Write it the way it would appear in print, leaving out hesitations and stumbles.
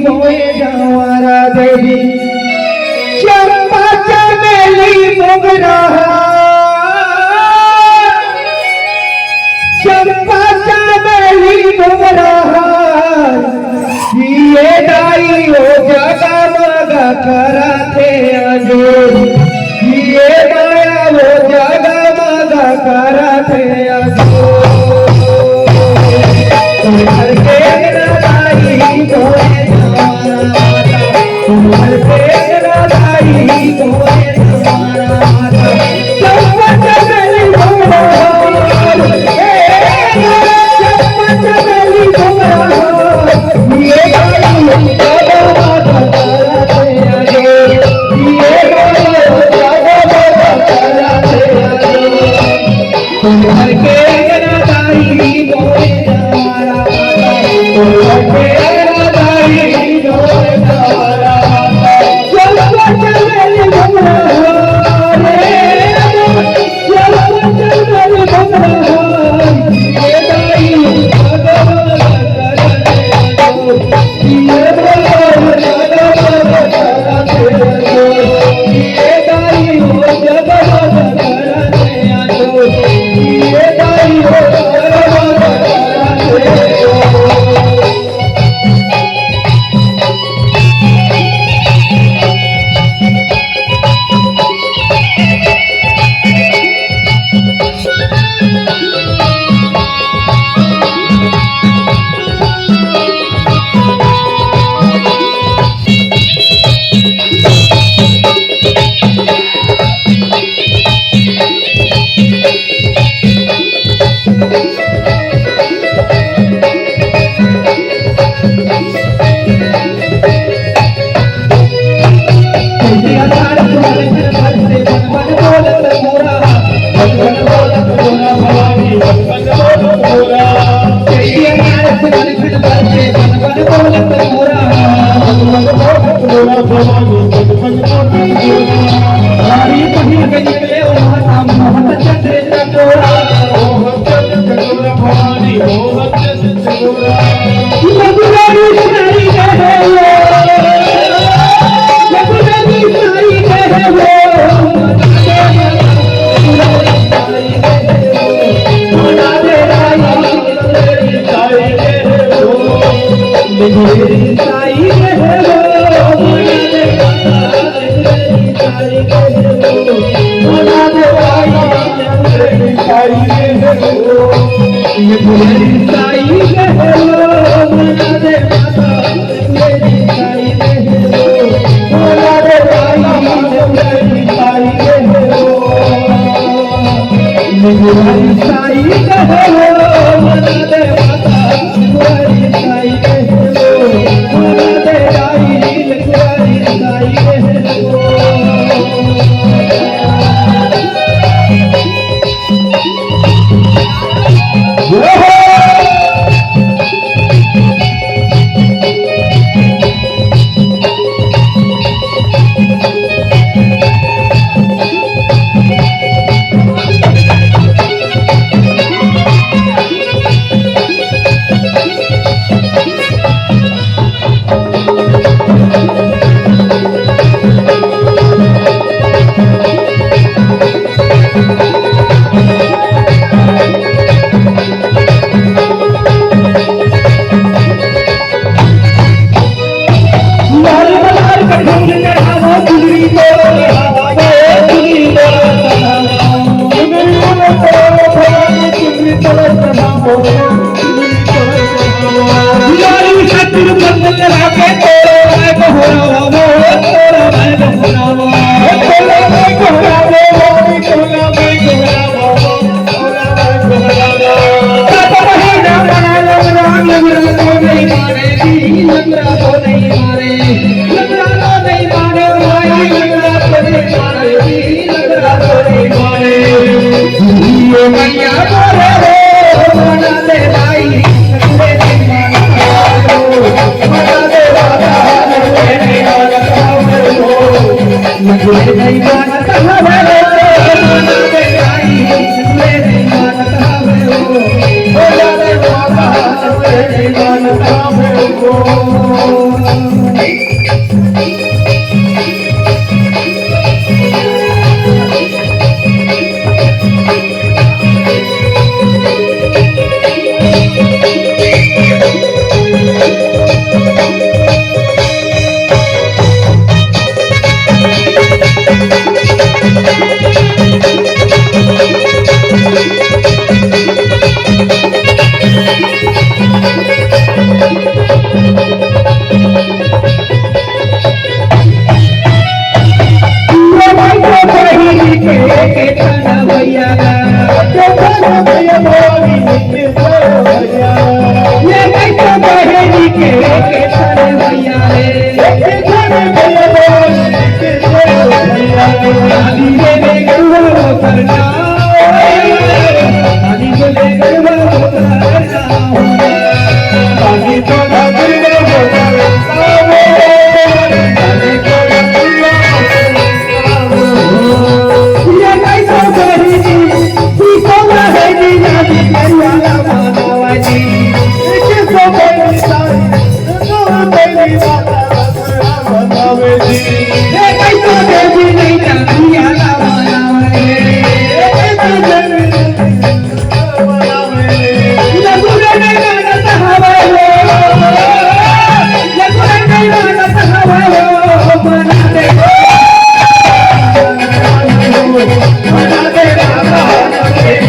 बोए गंवारा देवी चंपा चमेली मोगरा चंपा चमेली मोगरा ये दाई ओ जगा मगा कराते आजो ये माया वो जगा मगा कराते आजो तुम्हारे के दाई बोए गंवारा तुम्हारे के दाई बोए गंवारा चंपा चमेली मोगरा चंपा चमेली मोगरा भैया बोली ये कैसे बहेली के थाने भैया रे शादी रे गरुआ करना शादी को ले गरुआ करना शादी तो ये कैसे बहेली सीखो ना है जी जाती करियाला मानवा जी कैसे बहेली ये कैसे